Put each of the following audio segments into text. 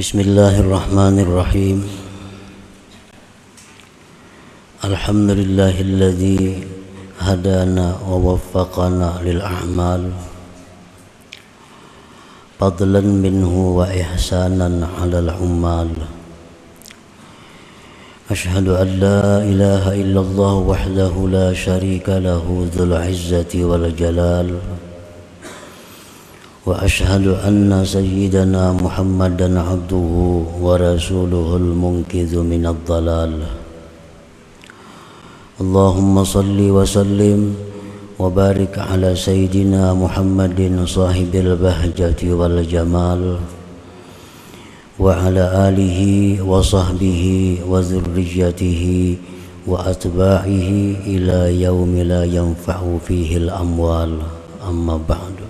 Bismillahirrahmanirrahim. Alhamdulillahilladzi hadana wa waffaqana lil a'mal fadlan minhu wa ihsanan 'alal ummal. Ashhadu an la ilaha illallah wahdahu la syarika lahu dzul 'izzati wal jalal. Wa ashhadu anna sayyidana Muhammadan abduhu wa rasuluhul munqidhu minadh dhalal. Allahumma salli wa sallim wa barik ala sayyidina Muhammadin sahibil bahjati wal jamal wa ala alihi wa sahbihi wa dzurriyyatihi wa atba'ihi ila yaumi la yanfa'u fihi al amwal. Amma ba'du.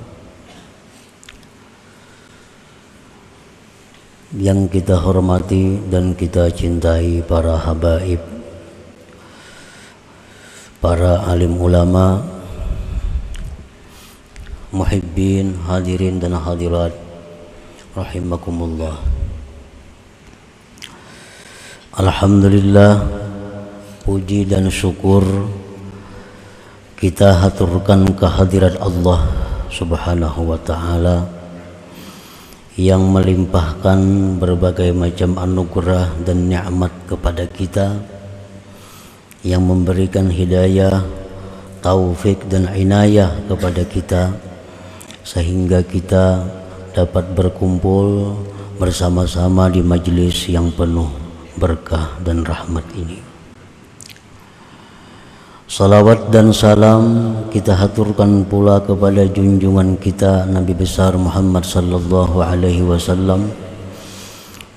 Yang kita hormati dan kita cintai para habaib, para alim ulama, muhibbin, hadirin dan hadirat rahimakumullah. Alhamdulillah, puji dan syukur kita haturkan kehadirat Allah Subhanahu wa ta'ala yang melimpahkan berbagai macam anugerah dan nikmat kepada kita, yang memberikan hidayah, taufik dan inayah kepada kita, sehingga kita dapat berkumpul bersama-sama di majelis yang penuh berkah dan rahmat ini. Salawat dan salam kita haturkan pula kepada junjungan kita Nabi besar Muhammad sallallahu alaihi wasallam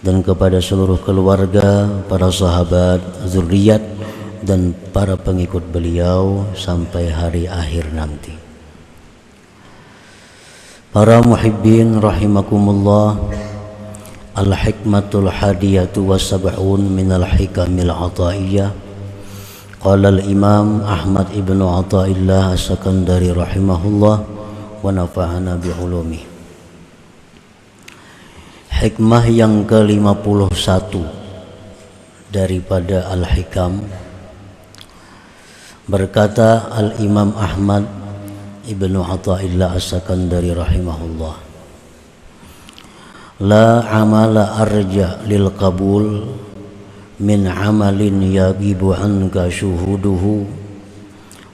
dan kepada seluruh keluarga, para sahabat, zuriat dan para pengikut beliau sampai hari akhir nanti. Para muhibbin rahimakumullah, al-hikmatul hadiyatu wa sab'un minal hikamil ataiyah. Qala al-Imam Ahmad ibn Athaillah As-Sakandari rahimahullah wa nafa'ana bi'ulumi. Hikmah yang ke-51 daripada Al-Hikam, berkata al-Imam Ahmad ibn Athaillah As-Sakandari rahimahullah, la amala arja lil qabul min amalin yagibu anka syuhuduhu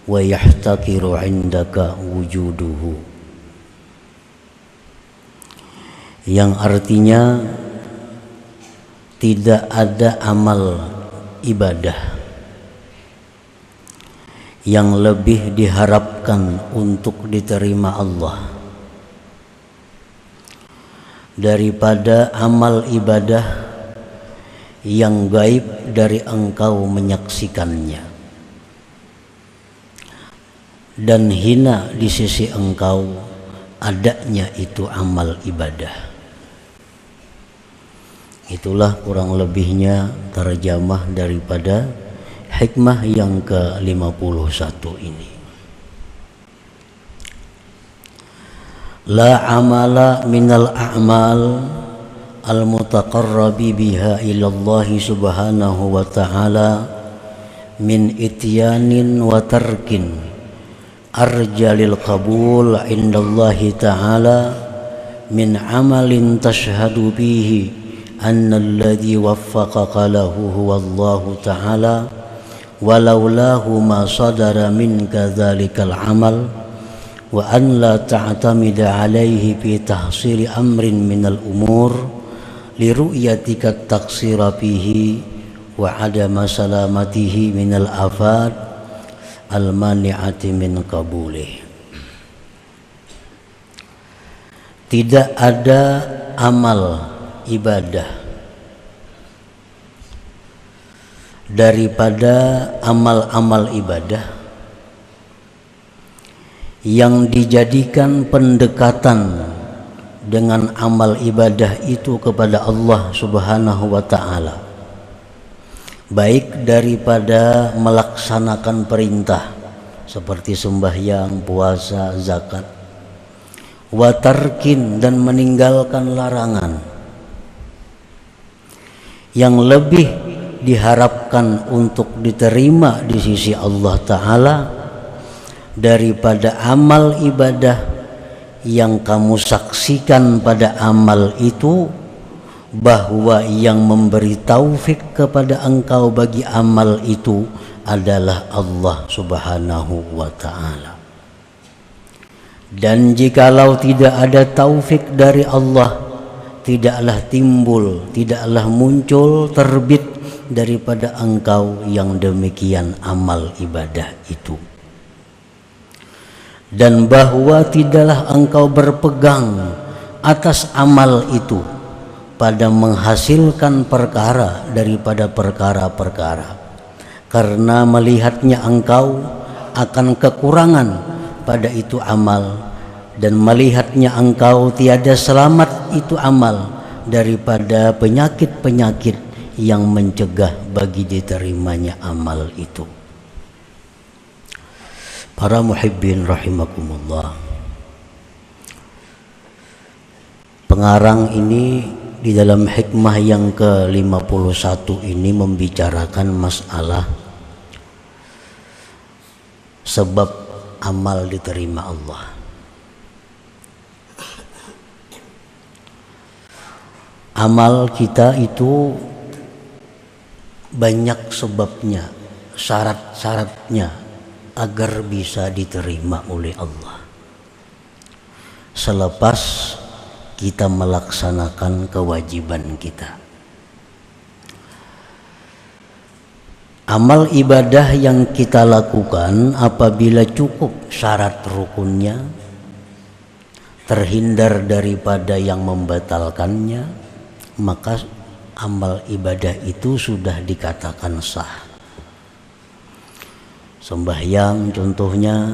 wa yahtakiru indaka wujuduhu. Yang artinya, tidak ada amal ibadah yang lebih diharapkan untuk diterima Allah daripada amal ibadah yang gaib dari engkau menyaksikannya, dan hina di sisi engkau adanya itu amal ibadah. Itulah kurang lebihnya terjemah daripada hikmah yang ke-51 ini. La amala minal a'mal al-mutaqarrabi biha ilallahi subhanahu wa ta'ala min ityanin wa tarkin arjalil qabul indallahi ta'ala min amalin tashhadu bihi anna alladhi waffaqaka lahu huwallahu ta'ala walaulahu ma sadara minka dhalikal amal wa an la ta'tamida alaihi fi tahsili amrin minal umur liru'yatika taksira fihi wa adama salamatihi minal afat al-mani'ati min qabulih. Tidak ada amal ibadah daripada amal-amal ibadah yang dijadikan pendekatan dengan amal ibadah itu kepada Allah Subhanahu wa ta'ala, baik daripada melaksanakan perintah seperti sembahyang, puasa, zakat, wa tarkin dan meninggalkan larangan, yang lebih diharapkan untuk diterima di sisi Allah Ta'ala daripada amal ibadah yang kamu saksikan pada amal itu, bahwa yang memberi taufik kepada engkau bagi amal itu adalah Allah Subhanahu wa Ta'ala. Dan jikalau tidak ada taufik dari Allah, tidaklah timbul, tidaklah muncul, terbit daripada engkau yang demikian amal ibadah itu. Dan bahwa tidaklah engkau berpegang atas amal itu pada menghasilkan perkara daripada perkara-perkara, karena melihatnya engkau akan kekurangan pada itu amal, dan melihatnya engkau tiada selamat itu amal daripada penyakit-penyakit yang mencegah bagi diterimanya amal itu. Para muhibbin rahimakumullah, pengarang ini di dalam hikmah yang ke-51 ini membicarakan masalah sebab amal diterima Allah. Amal kita itu banyak sebabnya, syarat-syaratnya agar bisa diterima oleh Allah, selepas kita melaksanakan kewajiban kita. Amal ibadah yang kita lakukan apabila cukup syarat rukunnya, terhindar daripada yang membatalkannya, maka amal ibadah itu sudah dikatakan sah. Sembahyang contohnya,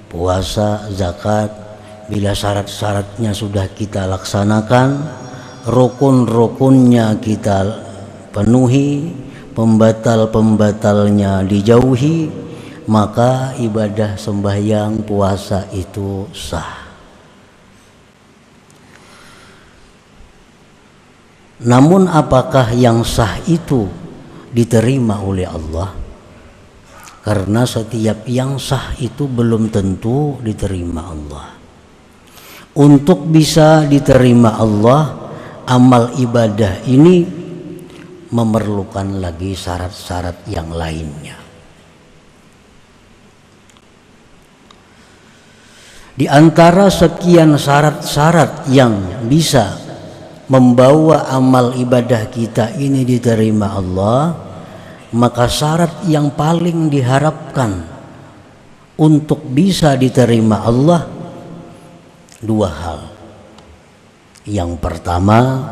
puasa, zakat, bila syarat-syaratnya sudah kita laksanakan, rukun-rukunnya kita penuhi, pembatal-pembatalnya dijauhi, maka ibadah sembahyang, puasa itu sah. Namun apakah yang sah itu diterima oleh Allah? Karena setiap yang sah itu belum tentu diterima Allah. Untuk bisa diterima Allah, amal ibadah ini memerlukan lagi syarat-syarat yang lainnya. Di antara sekian syarat-syarat yang bisa membawa amal ibadah kita ini diterima Allah, maka syarat yang paling diharapkan untuk bisa diterima Allah dua hal. Yang pertama,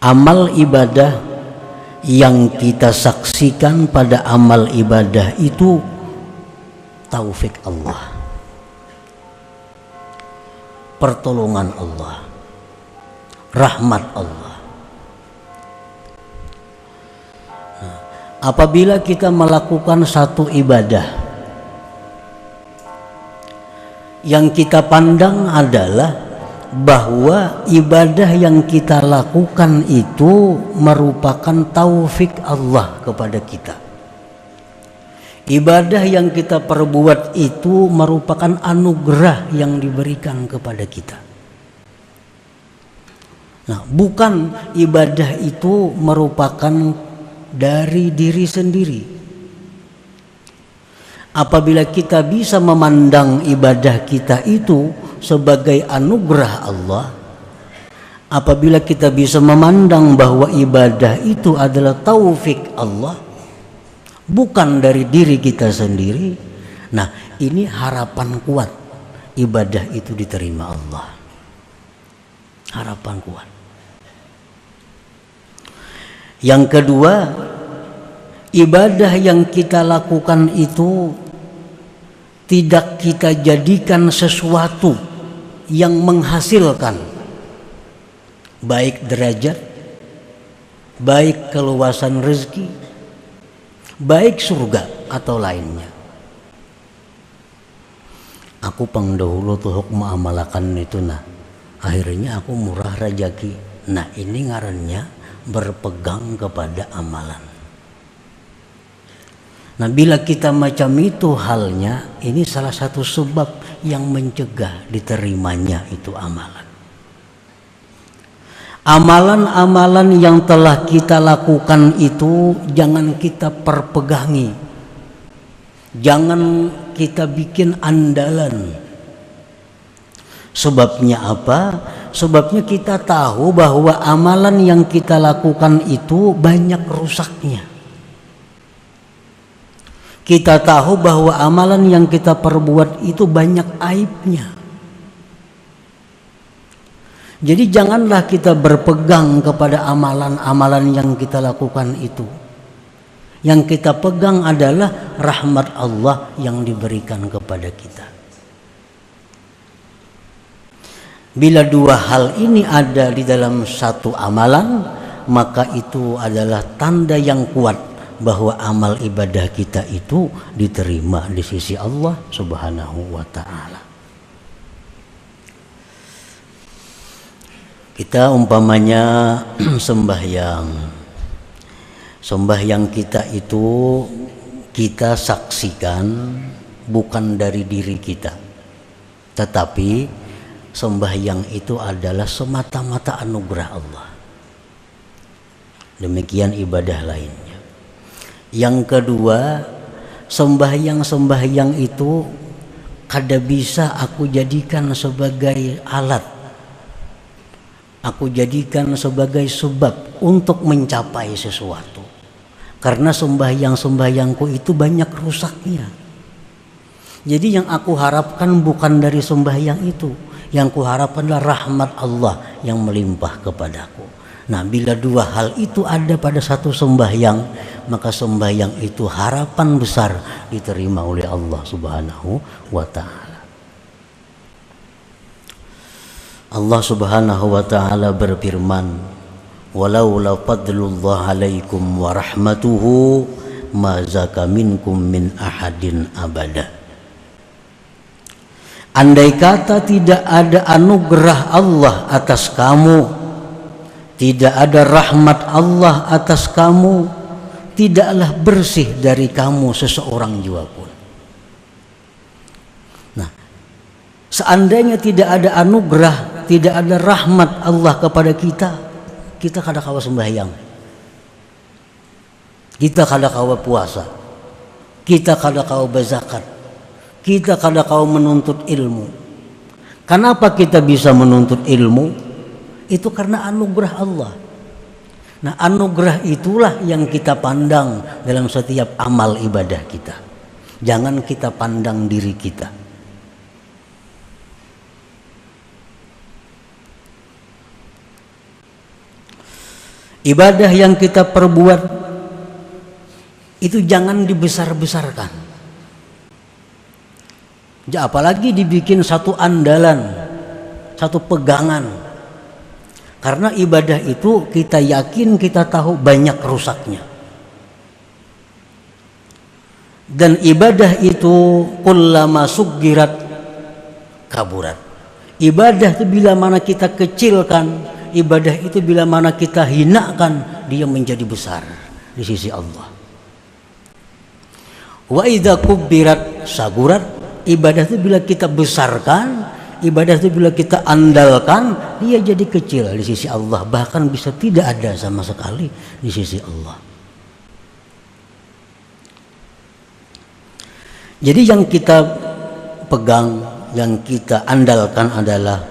amal ibadah yang kita saksikan pada amal ibadah itu taufik Allah, pertolongan Allah, rahmat Allah. Apabila kita melakukan satu ibadah yang kita pandang adalah bahwa ibadah yang kita lakukan itu merupakan taufik Allah kepada kita, ibadah yang kita perbuat itu merupakan anugerah yang diberikan kepada kita. Nah, bukan ibadah itu merupakan dari diri sendiri. Apabila kita bisa memandang ibadah kita itu sebagai anugerah Allah, apabila kita bisa memandang bahwa ibadah itu adalah taufik Allah, bukan dari diri kita sendiri, nah ini harapan kuat ibadah itu diterima Allah. Harapan kuat. Yang kedua, ibadah yang kita lakukan itu tidak kita jadikan sesuatu yang menghasilkan baik derajat, baik keluasan rezeki, baik surga atau lainnya. Aku pangdahulu tuh hukma amalakan itu, nah akhirnya aku murah rejeki. Nah, ini ngarannya berpegang kepada amalan. Nah, bila kita macam itu halnya, ini salah satu sebab yang mencegah diterimanya itu amalan. Amalan-amalan yang telah kita lakukan itu jangan kita perpegangi, jangan kita bikin andalan. Sebabnya apa? Sebabnya kita tahu bahwa amalan yang kita lakukan itu banyak rusaknya. Kita tahu bahwa amalan yang kita perbuat itu banyak aibnya. Jadi janganlah kita berpegang kepada amalan-amalan yang kita lakukan itu. Yang kita pegang adalah rahmat Allah yang diberikan kepada kita. Bila dua hal ini ada di dalam satu amalan, maka itu adalah tanda yang kuat bahwa amal ibadah kita itu diterima di sisi Allah Subhanahu wa ta'ala. Kita umpamanya sembahyang kita itu kita saksikan bukan dari diri kita, tetapi sembahyang itu adalah semata-mata anugerah Allah. Demikian ibadah lainnya. Yang kedua, sembahyang itu kada bisa aku jadikan sebagai alat, aku jadikan sebagai sebab untuk mencapai sesuatu. Karena sembahyangku itu banyak rusaknya. Jadi yang aku harapkan bukan dari sembahyang itu, yang kuharapkan adalah rahmat Allah yang melimpah kepadaku. Nah, bila dua hal itu ada pada satu sembahyang, maka sembahyang itu harapan besar diterima oleh Allah Subhanahu wa ta'ala. Allah Subhanahu wa ta'ala berfirman, walaula fadlullah alaikum wa rahmatuhu ma zaka minkum min ahadin abada. Andai kata tidak ada anugerah Allah atas kamu, tidak ada rahmat Allah atas kamu, tidaklah bersih dari kamu seseorang jua pun. Nah, seandainya tidak ada anugerah, tidak ada rahmat Allah kepada kita, kita kada kawa sembahyang, kita kada kawa puasa, kita kada kawa berzakat, kita kada kawa menuntut ilmu. Kenapa kita bisa menuntut ilmu? Itu karena anugerah Allah. Nah, anugerah itulah yang kita pandang dalam setiap amal ibadah kita. Jangan kita pandang diri kita. Ibadah yang kita perbuat itu jangan dibesar-besarkan. Apalagi dibikin satu andalan, satu pegangan. Karena ibadah itu kita yakin, kita tahu banyak rusaknya. Dan ibadah itu kullama suggirat kaburat. Ibadah itu bila mana kita kecilkan, ibadah itu bila mana kita hinakan, dia menjadi besar di sisi Allah. Wa idza kubbirat sagurat. Ibadah itu bila kita besarkan, ibadah itu bila kita andalkan, dia jadi kecil di sisi Allah, bahkan bisa tidak ada sama sekali di sisi Allah. Jadi yang kita pegang, yang kita andalkan adalah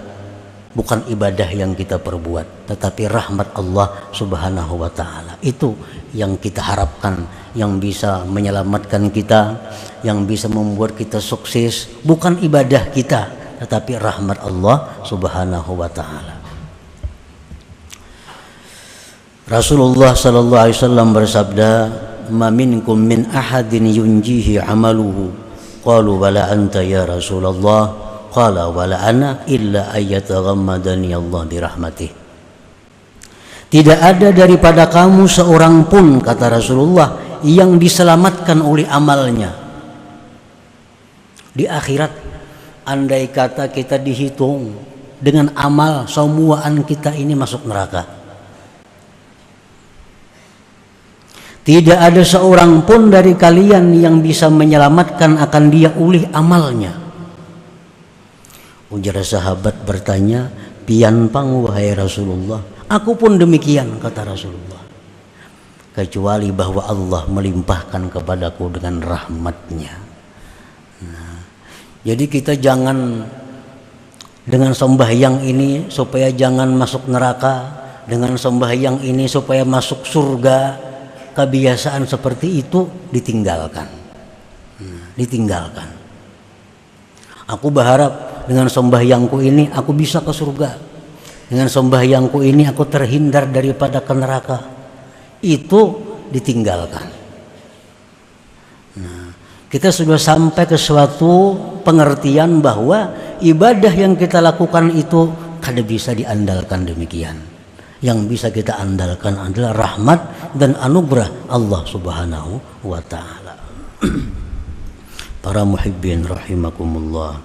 bukan ibadah yang kita perbuat, tetapi rahmat Allah Subhanahu wa ta'ala. Itu yang kita harapkan, yang bisa menyelamatkan kita, yang bisa membuat kita sukses. Bukan ibadah kita, tetapi rahmat Allah Subhanahu wa ta'ala. Rasulullah sallallahu alaihi wasallam bersabda, "Ma minkum min ahadin yunjihi amaluhu." Qalu wala anta ya Rasulullah. Qala wala ana illa ayyataghammadani Allah birahmatih. Tidak ada daripada kamu seorang pun, kata Rasulullah, yang diselamatkan oleh amalnya di akhirat. Andai kata kita dihitung dengan amal semuaan kita ini masuk neraka. Tidak ada seorang pun dari kalian yang bisa menyelamatkan akan dia oleh amalnya. Ujar sahabat bertanya, pian pang wahai Rasulullah. Aku pun demikian, kata Rasulullah. Kecuali bahwa Allah melimpahkan kepadaku dengan rahmatnya. Nah, jadi kita jangan dengan sembahyang ini supaya jangan masuk neraka, dengan sembahyang ini supaya masuk surga. Kebiasaan seperti itu ditinggalkan. Ditinggalkan. Aku berharap dengan sembahyangku ini aku bisa ke surga. Dengan sembahyangku ini aku terhindar daripada ke neraka. Itu ditinggalkan. Nah, kita sudah sampai ke suatu pengertian bahwa ibadah yang kita lakukan itu kada bisa diandalkan demikian. Yang bisa kita andalkan adalah rahmat dan anugerah Allah Subhanahu wa ta'ala. Para muhibbin rahimakumullah.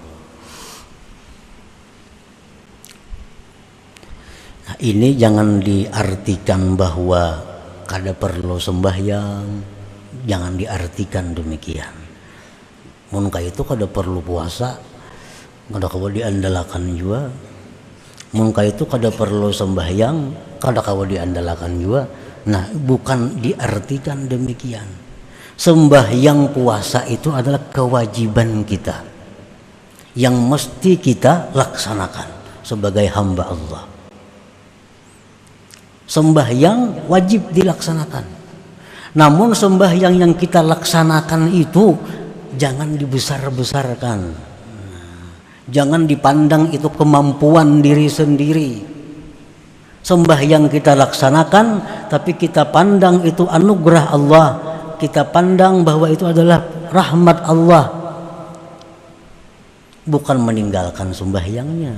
Nah, ini jangan diartikan bahwa kada perlu sembahyang, jangan diartikan demikian. Mun itu kada perlu puasa, kada kawa diandalkan juga. Mun itu kada perlu sembahyang, kada kawa diandalkan juga. Nah, bukan diartikan demikian. Sembahyang puasa itu adalah kewajiban kita yang mesti kita laksanakan sebagai hamba Allah. Sembahyang wajib dilaksanakan. Namun sembahyang yang kita laksanakan itu jangan dibesar-besarkan. Jangan dipandang itu kemampuan diri sendiri. Sembahyang kita laksanakan, tapi kita pandang itu anugerah Allah. Kita pandang bahwa itu adalah rahmat Allah. Bukan meninggalkan sembahyangnya.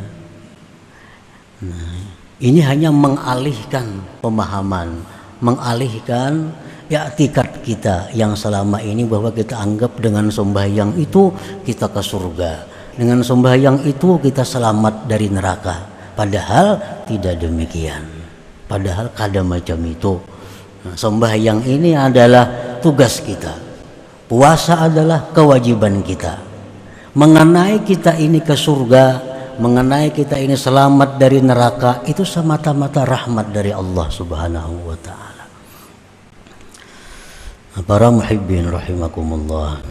Nah, ini hanya mengalihkan pemahaman, mengalihkan i'tikad kita yang selama ini bahwa kita anggap dengan sembahyang itu kita ke surga. Dengan sembahyang itu kita selamat dari neraka. Padahal tidak demikian. Padahal kada macam itu. Nah, sembahyang ini adalah tugas kita. Puasa adalah kewajiban kita. Mengenai kita ini ke surga, mengenai kita ini selamat dari neraka, itu semata-mata rahmat dari Allah Subhanahu wa ta'ala. Para muhibbin rahimakumullah.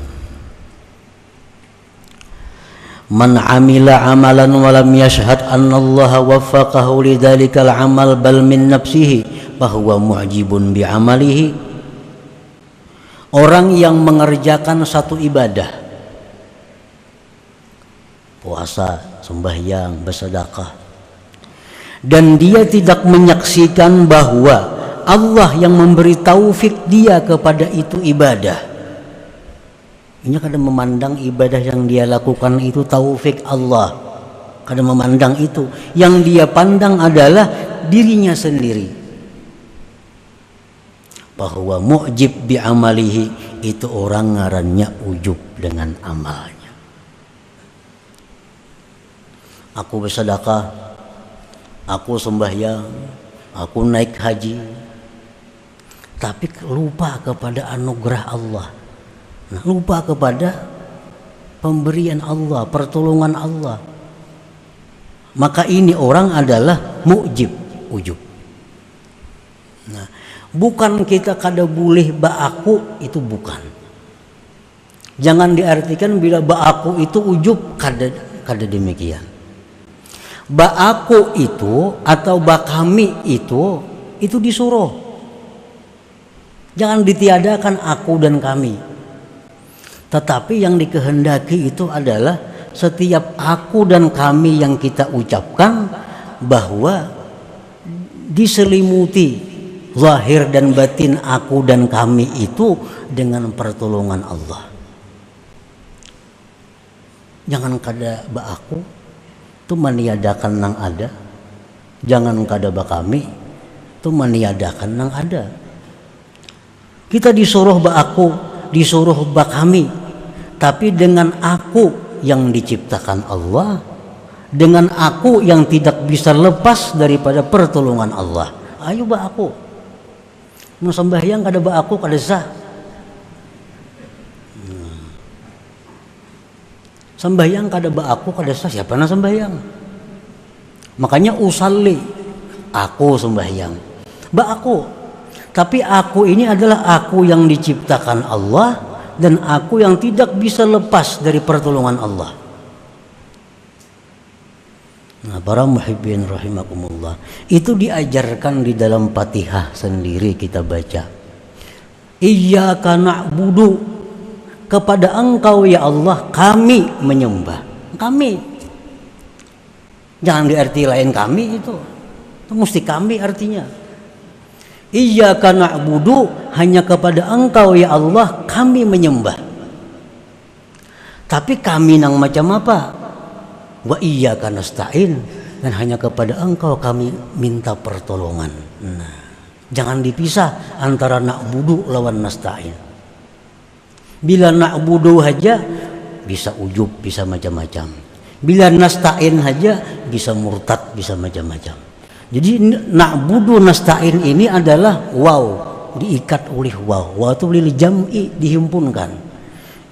Man amila amalan walam yashhad anna Allah waffaqahu lidzalikal amal bal min nafsihi fahuwa mu'jibun bi amalihi. Orang yang mengerjakan satu ibadah, puasa, sembahyang, bersedekah, dan dia tidak menyaksikan bahwa Allah yang memberi taufik dia kepada itu ibadah. Ini kadang memandang ibadah yang dia lakukan itu taufik Allah. Kadang memandang itu. Yang dia pandang adalah dirinya sendiri. Bahwa mu'jib bi amalihi, itu orang ngarannya ujub dengan amalnya. Aku bersedekah, aku sembahyang, aku naik haji, tapi lupa kepada anugerah Allah. Nah, lupa kepada pemberian Allah, pertolongan Allah. Maka ini orang adalah mu'jib, ujub. Nah, bukan kita kada boleh ba'aku, itu bukan. Jangan diartikan bila ba'aku itu ujub, kada demikian. Ba'aku itu atau ba'kami itu disuruh. Jangan ditiadakan aku dan kami. Tetapi yang dikehendaki itu adalah setiap aku dan kami yang kita ucapkan bahwa diselimuti zahir dan batin aku dan kami itu dengan pertolongan Allah. Jangan kada ba'aku itu meniadakan nang ada. Jangan kada ba'kami itu meniadakan nang ada. Kita disuruh ba'aku, disuruh ba'kami, tapi dengan aku yang diciptakan Allah, dengan aku yang tidak bisa lepas daripada pertolongan Allah. Ayo ba aku mau sembahyang kada ba aku kada sah. Sembahyang kada ba aku kada sah, siapa na sembahyang? Makanya usalli, aku sembahyang. Ba aku. Tapi aku ini adalah aku yang diciptakan Allah dan aku yang tidak bisa lepas dari pertolongan Allah. Nah, para muhibbin rahimakumullah, itu diajarkan di dalam Fatihah sendiri kita baca. Iyyaka na'budu, kepada Engkau ya Allah kami menyembah. Kami. Jangan diarti lain kami itu. Itu mesti kami artinya. Iyyaka na'budu, hanya kepada Engkau ya Allah kami menyembah. Tapi kami nang macam apa? Wa iyyaka nasta'in, dan hanya kepada Engkau kami minta pertolongan. Nah, jangan dipisah antara na'budu lawan nasta'in. Bila na'budu aja bisa ujub, bisa macam-macam. Bila nasta'in aja bisa murtad, bisa macam-macam. Jadi na'budu nasta'in ini adalah waw, diikat oleh waw. Waw itu lil jam'i, dihimpunkan.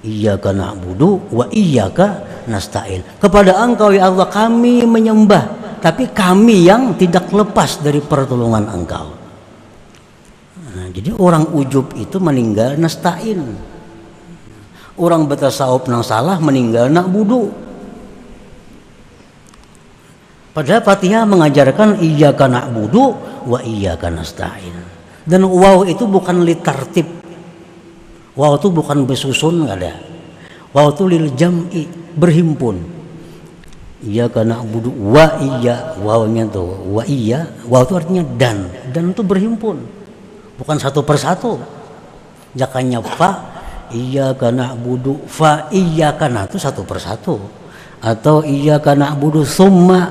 Iyyaka na'budu wa iyyaka nasta'in. Kepada Engkau ya Allah kami menyembah, tapi kami yang tidak lepas dari pertolongan Engkau. Nah, jadi orang ujub itu meninggal nasta'in. Orang bertasawuf nang salah meninggal na'budu. Padahal Fatihah mengajarkan iyyaka na'budu wa iyyaka nasta'in. Dan waw itu bukan litartib. Waw itu bukan bersusun, enggak ada. Waw itu lil jam'i, berhimpun. Iyyaka na'budu wa iyya, wawnya tuh wa iyya, waw itu artinya dan itu berhimpun. Bukan satu persatu. Jakanya fa, iyyaka na'budu fa iyyaka, nah itu satu persatu. Atau iyyaka na'budu summa,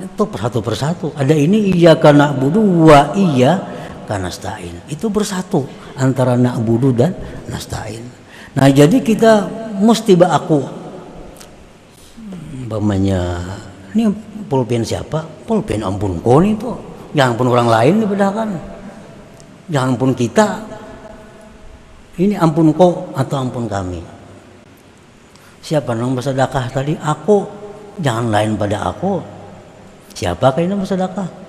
itu satu persatu. Ada ini iyyaka na'budu wa iyyaka nasta'in, itu bersatu antara na'budu dan nasta'in. Nah, jadi kita mesti aku umpamanya ini pulpen siapa? Pulpen ampun kau nih tuh, jangan pun orang lain dibedahkan, jangan pun kita. Ini ampun kau atau ampun kami. Siapa yang bersedekah tadi? Aku, jangan lain pada aku. Siapa kayaknya bersedekah?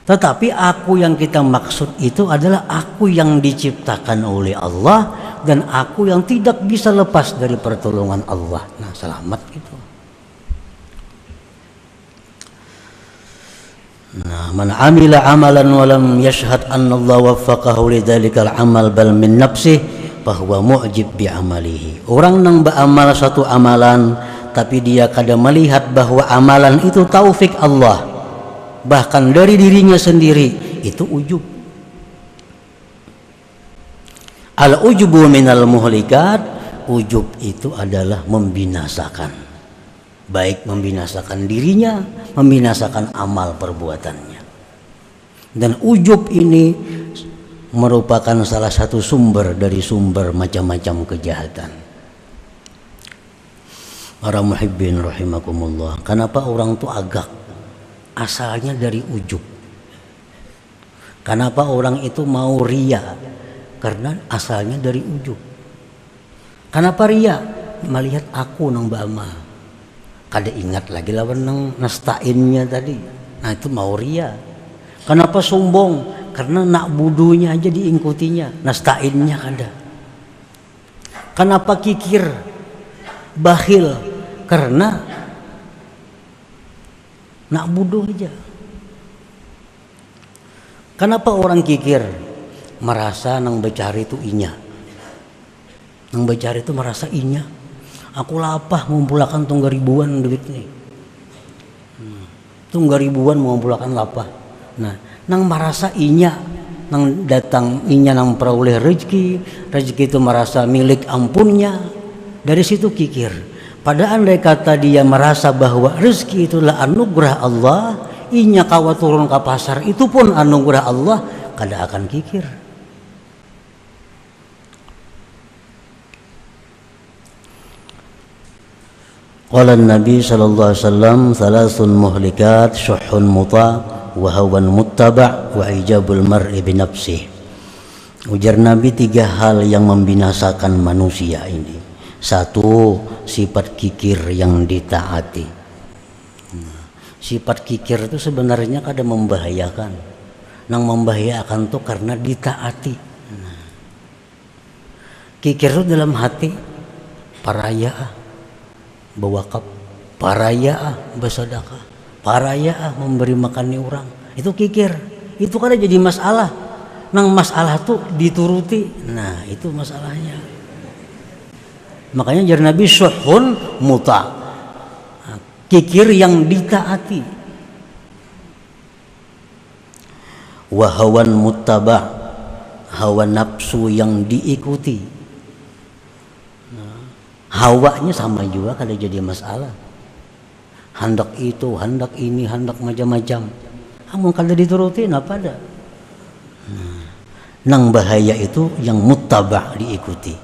Tetapi aku yang kita maksud itu adalah aku yang diciptakan oleh Allah dan aku yang tidak bisa lepas dari pertolongan Allah. Nah, selamat itu. Nah, man amila amalan walam yashhad anna Allah waffaqahu lidzalikal amal bal min nafsihi fahuwa mu'jib bi amalihi. Orang nang beramal satu amalan tapi dia kadang melihat bahwa amalan itu taufik Allah, bahkan dari dirinya sendiri, itu ujub. Al-ujubu minal muhlikat, ujub itu adalah membinasakan. Baik membinasakan dirinya, membinasakan amal perbuatannya. Dan ujub ini merupakan salah satu sumber dari sumber macam-macam kejahatan. Para muhibbin rahimakumullah, kenapa orang itu agak asalnya dari ujub? Kenapa orang itu mau ria? Karena asalnya dari ujub. Kenapa ria? Melihat aku nang bama. Kada ingat lagi lawan nang nasta'innya tadi. Nah, itu mau ria. Kenapa sombong? Karena nak budunya aja diingkutinya, nasta'innya kada. Kenapa kikir? Bakhil? Karena nak budu aja. Kenapa orang kikir? Merasa nang becari itu inya. Nang becari itu merasa inya. Aku lapah mengumpulkan tunggal ribuan duit nih. Tunggal ribuan mengumpulkan lapah. Nah, nang merasa inya, nang datang inya nang peroleh rezeki itu merasa milik ampunnya. Dari situ kikir. Pada andai kata dia merasa bahwa rezeki itulah anugerah Allah, inya kawa turun ke pasar itu pun anugerah Allah, kada akan kikir. Qala Nabi sallallahu alaihi wasallam thalathun muhlikat syuhun muta wa hawan muttaba' wa ijabul mar'i bi nafsih. Ujar Nabi 3 hal yang membinasakan manusia ini. 1, sifat kikir yang ditaati. Sifat kikir itu sebenarnya kadang membahayakan. Nang membahayakan tuh karena ditaati. Kikir itu dalam hati paraya bewakaf, paraya bersedekah, paraya memberi makan orang. Itu kikir. Itu kadang jadi masalah. Nang masalah tuh dituruti. Nah, itu masalahnya. Makanya jar Nabi syuhun muta. Kikir yang ditaati. Wa hawan muttaba, hawa nafsu yang diikuti. Hawanya sama juga kalau jadi masalah. Hendak itu, hendak ini, hendak macam-macam. Kamu kalau diturutin apa ada? Nang bahaya itu yang muttaba diikuti.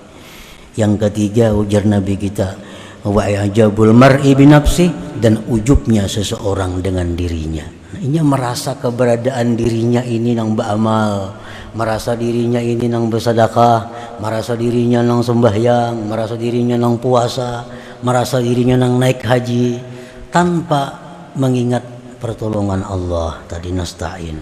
Yang ketiga ujar Nabi kita, wa ajabul mar'i bi nafsi, dan ujubnya seseorang dengan dirinya. Nah, ini merasa keberadaan dirinya ini nang beramal, merasa dirinya ini nang bersedekah, merasa dirinya nang sembahyang, merasa dirinya nang puasa, merasa dirinya nang naik haji, tanpa mengingat pertolongan Allah tadi nasta'in.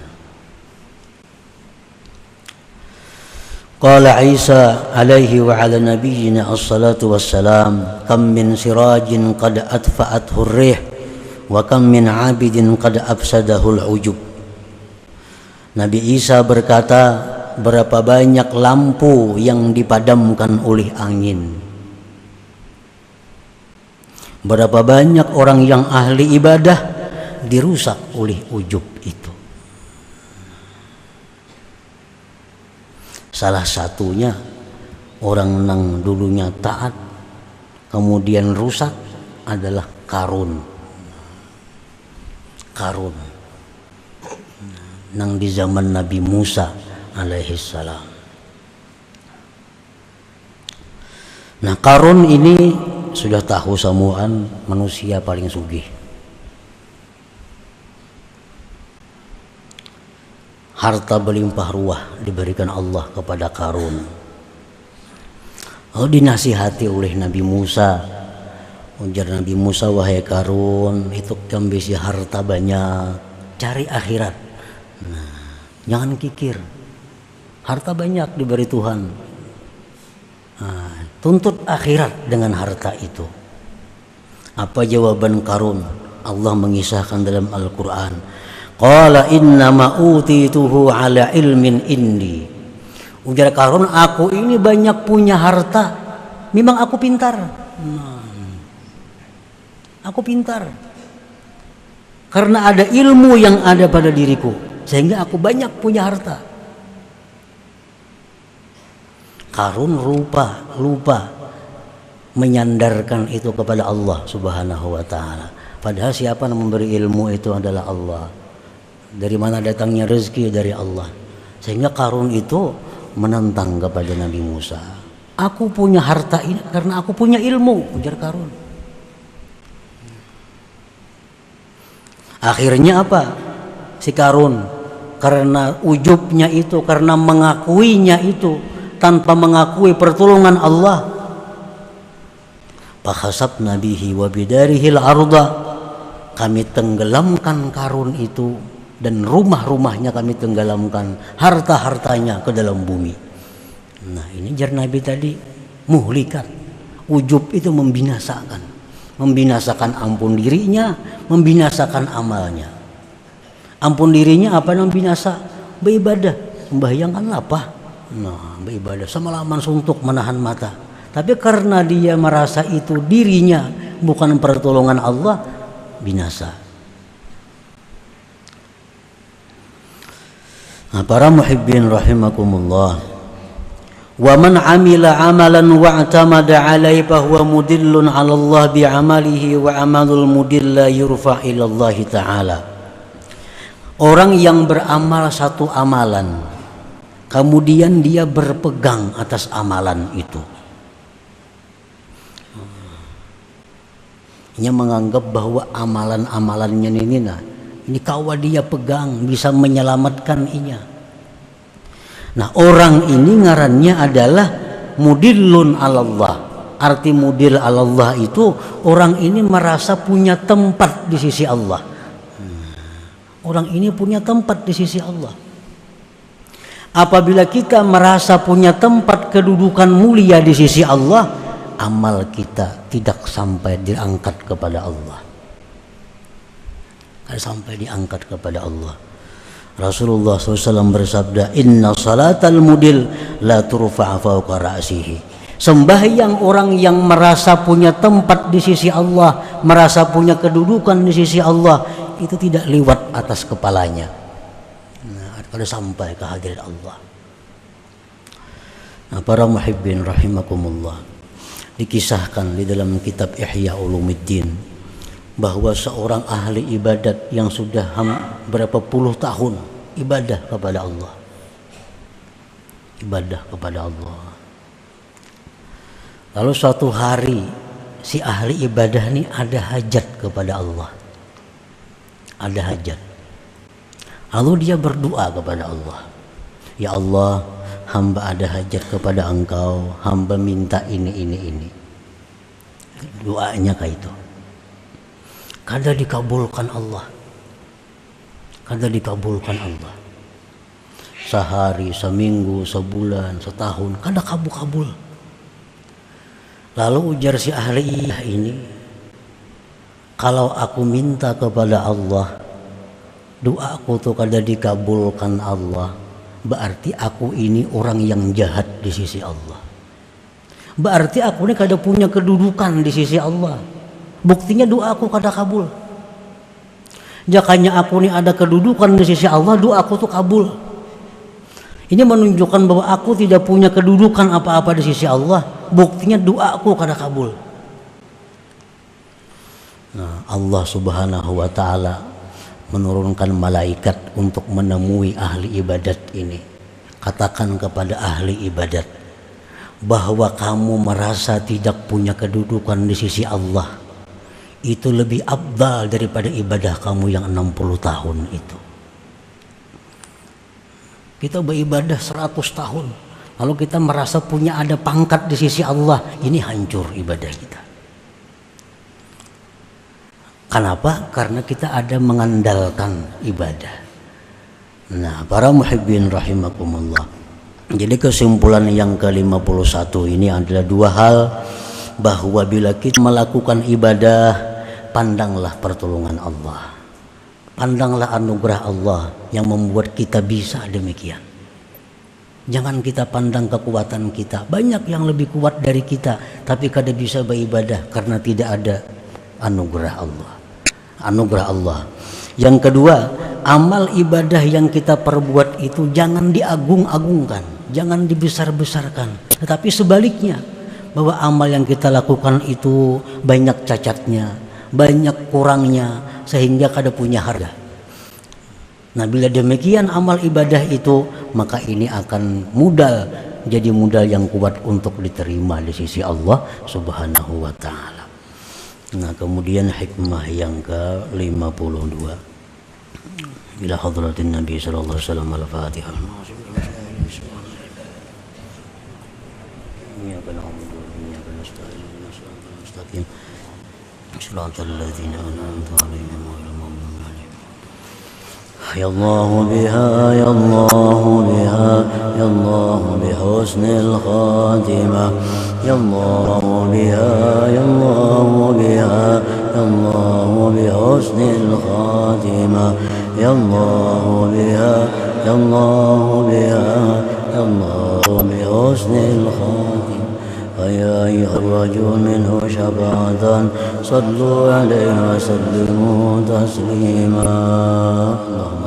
Qala Isa alaihi wa ala nabiyyina as-salatu wassalam, kam min sirajin qad atfa'athu ar-rih wa kam min 'abidin qad afsadahu al-ujub. Nabi Isa berkata, berapa banyak lampu yang dipadamkan oleh angin. Berapa banyak orang yang ahli ibadah dirusak oleh ujub itu. Salah satunya orang yang dulunya taat kemudian rusak adalah Qarun. Qarun nang di zaman Nabi Musa alaihissalam. Nah, Qarun ini sudah tahu semuaan manusia paling sugih. Harta berlimpah ruah diberikan Allah kepada Qarun. Dinasihati oleh Nabi Musa. Ujar Nabi Musa, wahai Qarun, itu kambisi harta banyak, cari akhirat. Nah, jangan kikir. Harta banyak diberi Tuhan. Nah, tuntut akhirat dengan harta itu. Apa jawaban Qarun? Allah mengisahkan dalam Al-Quran. Qala innama utituhu ala ilmin indi. Ujar Qarun, aku ini banyak punya harta, memang aku pintar. Aku pintar karena ada ilmu yang ada pada diriku, sehingga aku banyak punya harta. Qarun lupa menyandarkan itu kepada Allah Subhanahu wa ta'ala. Padahal siapa yang memberi ilmu itu adalah Allah. Dari mana datangnya rezeki? Dari Allah. Sehingga Qarun itu menentang kepada Nabi Musa. Aku punya harta ini karena aku punya ilmu, ujar Qarun. Akhirnya apa? Si Qarun karena ujubnya itu, karena mengakuinya itu tanpa mengakui pertolongan Allah, fakhasabna bihi wa bidarihil arda, kami tenggelamkan Qarun itu dan rumah-rumahnya kami tenggelamkan, harta-hartanya ke dalam bumi. Nah, ini jar Nabi tadi muhlikat. Ujub itu membinasakan ampun dirinya, membinasakan amalnya. Ampun dirinya apa yang binasa? Beribadah, membayangkan apa? Nah, beribadah semalaman suntuk menahan mata. Tapi karena dia merasa itu dirinya bukan pertolongan Allah, binasa. Nah, para muhibbin rahimakumullah, wa man amila amalan wa'tamada alaihi fahuwa mudillun 'ala Allah bi 'amalihi wa 'amalul mudilla yurfa' ila Allah taala. Orang yang beramal satu amalan kemudian dia berpegang atas amalan itu, Ia menganggap bahwa amalan-amalannya ini kawa dia pegang bisa menyelamatkan inya. Nah, orang ini ngarannya adalah mudillun alallah. Arti mudil alallah itu orang ini merasa punya tempat di sisi Allah. Orang ini punya tempat di sisi Allah. Apabila kita merasa punya tempat kedudukan mulia di sisi Allah, amal kita tidak sampai diangkat kepada Allah. Tidak sampai diangkat kepada Allah. Rasulullah SAW bersabda, Inna salatal mudil la turfa'a fawqa ra'sihi. Sembahyang orang yang merasa punya tempat di sisi Allah, merasa punya kedudukan di sisi Allah, itu tidak lewat atas kepalanya. Nah, pada sampai ke hadirat Allah. Nah, para muhibbin rahimakumullah, dikisahkan di dalam kitab Ihya Ulumuddin bahwa seorang ahli ibadat yang sudah berapa puluh tahun ibadah kepada Allah, lalu suatu hari si ahli ibadah ini ada hajat kepada Allah, lalu dia berdoa kepada Allah, ya Allah, hamba ada hajat kepada Engkau, hamba minta ini. Doanya kayak itu. Kada dikabulkan Allah. Sehari, seminggu, sebulan, setahun, kada kabul. Lalu ujar si ahli ini, kalau aku minta kepada Allah, doaku tuh kada dikabulkan Allah, berarti aku ini orang yang jahat di sisi Allah. Berarti aku ini kada punya kedudukan di sisi Allah. Buktinya doaku kada kabul. Jakanya aku ini ada kedudukan di sisi Allah, doaku tuh kabul. Ini menunjukkan bahwa aku tidak punya kedudukan apa-apa di sisi Allah. Buktinya doaku kada kabul. Nah, Allah Subhanahu wa Ta'ala menurunkan malaikat untuk menemui ahli ibadat ini. Katakan kepada ahli ibadat bahwa kamu merasa tidak punya kedudukan di sisi Allah, itu lebih afdal daripada ibadah kamu yang 60 tahun itu. Kita beribadah 100 tahun, lalu kita merasa punya ada pangkat di sisi Allah, ini hancur ibadah kita. Kenapa? Karena kita ada mengandalkan ibadah. Nah, para muhibbin rahimakumullah, jadi kesimpulan yang ke-51 ini adalah dua hal, bahwa bila kita melakukan ibadah, pandanglah pertolongan Allah, pandanglah anugerah Allah yang membuat kita bisa demikian. Jangan kita pandang kekuatan kita. Banyak yang lebih kuat dari kita, tapi kada bisa beribadah karena tidak ada anugerah Allah. Yang kedua, amal ibadah yang kita perbuat itu jangan diagung-agungkan, jangan dibesar-besarkan, tetapi sebaliknya, bahwa amal yang kita lakukan itu banyak cacatnya, banyak kurangnya, sehingga kada punya harga. Nah, bila demikian amal ibadah itu, maka ini akan jadi modal yang kuat untuk diterima di sisi Allah Subhanahu wa Ta'ala. Nah, kemudian hikmah yang ke-52 ila hadratin Nabi sallallahu alaihi wasallam, al-Fatihah. صراط الذين أنعمت عليهم غير المغضوب عليهم. يا الله بها يا الله بها يا الله بحسن الخاتمة، يا الله بها يا الله بها يا الله بحسن الخاتمة، يا الله بها يا الله بها يا الله بحسن الخاتمة. فيا أيها الرجل منه شفاعة صلوا عليه وسلموا تسليما. اللهم